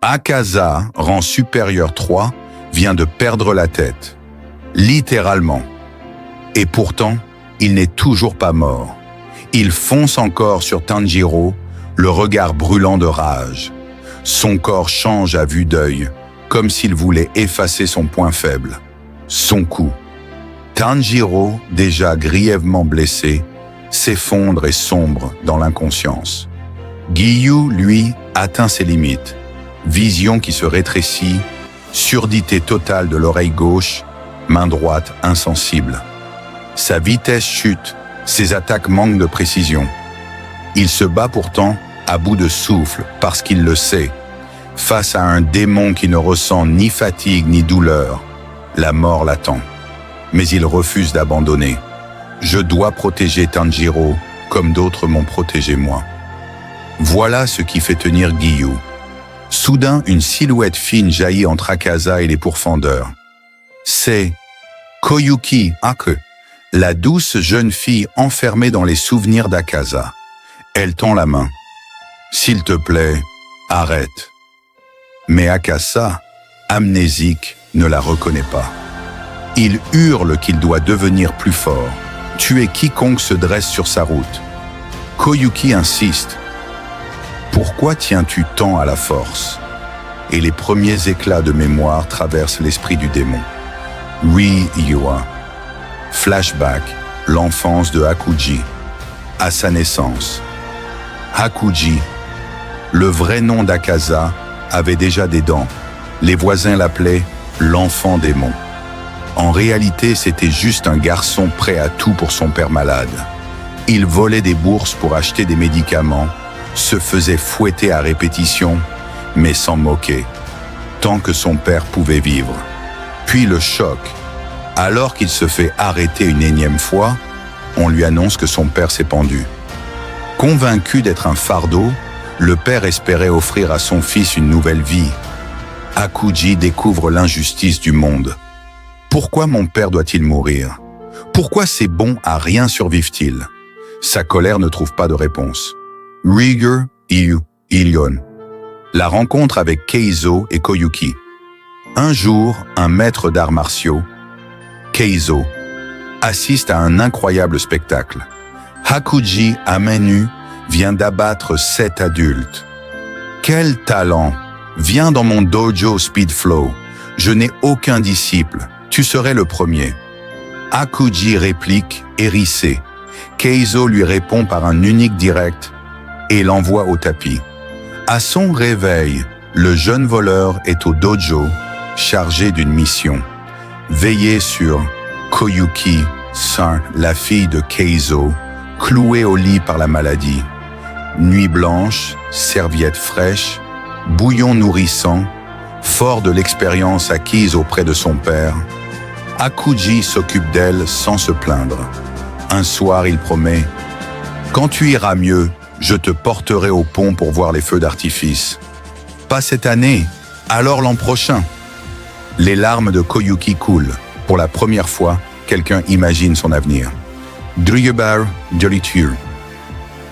Akaza, rang supérieur 3, vient de perdre la tête. Littéralement. Et pourtant, il n'est toujours pas mort. Il fonce encore sur Tanjiro, le regard brûlant de rage. Son corps change à vue d'œil, comme s'il voulait effacer son point faible, son cou. Tanjiro, déjà grièvement blessé, s'effondre et sombre dans l'inconscience. Giyu, lui, atteint ses limites. Vision qui se rétrécit, surdité totale de l'oreille gauche, main droite insensible. Sa vitesse chute, ses attaques manquent de précision. Il se bat pourtant à bout de souffle parce qu'il le sait, face à un démon qui ne ressent ni fatigue ni douleur. La mort l'attend. Mais il refuse d'abandonner. Je dois protéger Tanjiro comme d'autres m'ont protégé moi. Voilà ce qui fait tenir Giyu. Soudain, une silhouette fine jaillit entre Akaza et les pourfendeurs. C'est Koyuki Ake, la douce jeune fille enfermée dans les souvenirs d'Akaza. Elle tend la main. « S'il te plaît, arrête. » Mais Akaza, amnésique, ne la reconnaît pas. Il hurle qu'il doit devenir plus fort, tuer quiconque se dresse sur sa route. Koyuki insiste. « Pourquoi tiens-tu tant à la force ?» Et les premiers éclats de mémoire traversent l'esprit du démon. Ri-Yua. Flashback, l'enfance de Hakuji. À sa naissance. Hakuji, le vrai nom d'Akaza, avait déjà des dents. Les voisins l'appelaient l'enfant démon. En réalité, c'était juste un garçon prêt à tout pour son père malade. Il volait des bourses pour acheter des médicaments, se faisait fouetter à répétition, mais s'en moquait, tant que son père pouvait vivre. Puis le choc. Alors qu'il se fait arrêter une énième fois, on lui annonce que son père s'est pendu. Convaincu d'être un fardeau, le père espérait offrir à son fils une nouvelle vie. Hakuji découvre l'injustice du monde. Pourquoi mon père doit-il mourir? Pourquoi ces bons à rien survivent-ils? Sa colère ne trouve pas de réponse. Rigueur Iyu Ilion. La rencontre avec Keizo et Koyuki. Un jour, un maître d'arts martiaux, Keizo, assiste à un incroyable spectacle. Hakuji, à main nue, vient d'abattre 7 adultes. Quel talent! Viens dans mon dojo Speed Flow. Je n'ai aucun disciple. Tu serais le premier. Hakuji réplique, hérissé. Keizo lui répond par un unique direct et l'envoie au tapis. À son réveil, le jeune voleur est au dojo, chargé d'une mission. Veiller sur Koyuki-san, la fille de Keizo, clouée au lit par la maladie. Nuit blanche, serviette fraîche, bouillon nourrissant, fort de l'expérience acquise auprès de son père, Hakuji s'occupe d'elle sans se plaindre. Un soir, il promet « Quand tu iras mieux, je te porterai au pont pour voir les feux d'artifice. Pas cette année, alors l'an prochain. » Les larmes de Koyuki coulent. Pour la première fois, quelqu'un imagine son avenir. Drügebar Dolitur.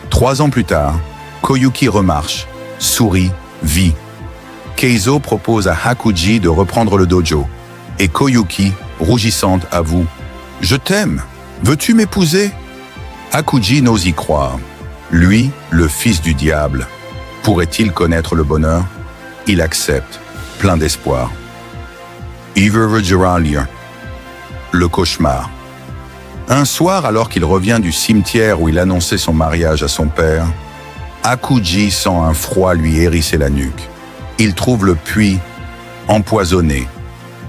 3 ans plus tard, Koyuki remarche, sourit, vit. Keizo propose à Hakuji de reprendre le dojo. Et Koyuki, rougissante, avoue « Je t'aime, veux-tu m'épouser ?» Hakuji n'ose y croire. Lui, le fils du diable, pourrait-il connaître le bonheur? Il accepte, plein d'espoir. Ivervajaralia. Le cauchemar. Un soir, alors qu'il revient du cimetière où il annonçait son mariage à son père, Hakuji sent un froid lui hérisser la nuque. Il trouve le puits empoisonné.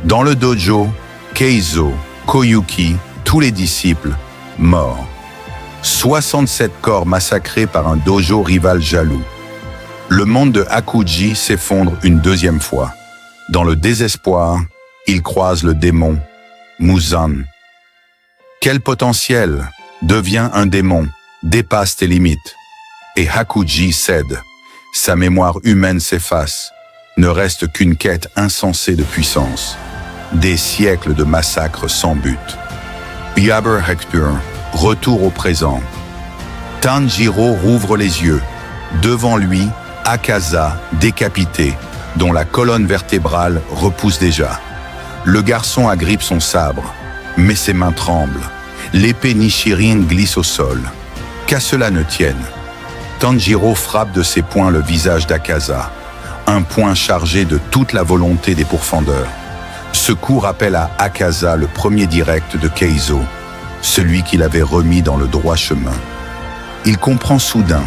Dans le dojo, Keizo, Koyuki, tous les disciples, morts. 67 corps massacrés par un dojo rival jaloux. Le monde de Hakuji s'effondre une deuxième fois. Dans le désespoir, il croise le démon, Muzan. Quel potentiel! Devient un démon, dépasse tes limites. Et Hakuji cède. Sa mémoire humaine s'efface. Ne reste qu'une quête insensée de puissance. Des siècles de massacres sans but. Yaber Hector, retour au présent. Tanjiro rouvre les yeux. Devant lui, Akaza, décapité, dont la colonne vertébrale repousse déjà. Le garçon agrippe son sabre, mais ses mains tremblent. L'épée Nichirin glisse au sol. Qu'à cela ne tienne, Tanjiro frappe de ses poings le visage d'Akaza, un poing chargé de toute la volonté des pourfendeurs. Ce coup rappelle à Akaza le premier direct de Keizo, celui qu'il avait remis dans le droit chemin. Il comprend soudain,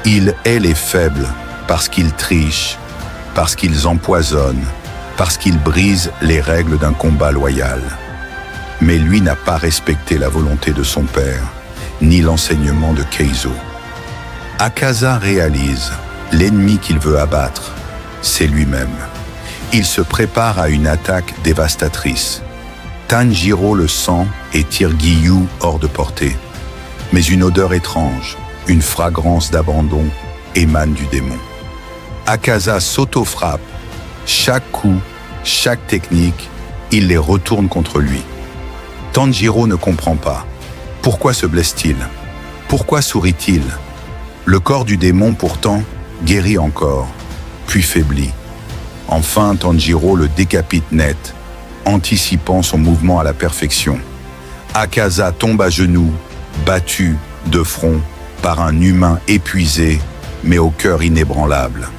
il hait les faibles parce qu'ils trichent, parce qu'ils empoisonnent, parce qu'ils brisent les règles d'un combat loyal. Mais lui n'a pas respecté la volonté de son père, ni l'enseignement de Keizo. Akaza réalise, l'ennemi qu'il veut abattre, c'est lui-même. Il se prépare à une attaque dévastatrice. Tanjiro le sent et tire Giyu hors de portée. Mais une odeur étrange, une fragrance d'abandon émane du démon. Akaza s'auto-frappe. Chaque coup, chaque technique, il les retourne contre lui. Tanjiro ne comprend pas. Pourquoi se blesse-t-il? Pourquoi sourit-il? Le corps du démon, pourtant, guérit encore, puis faiblit. Enfin, Tanjiro le décapite net, anticipant son mouvement à la perfection. Akaza tombe à genoux, battu, de front, par un humain épuisé, mais au cœur inébranlable.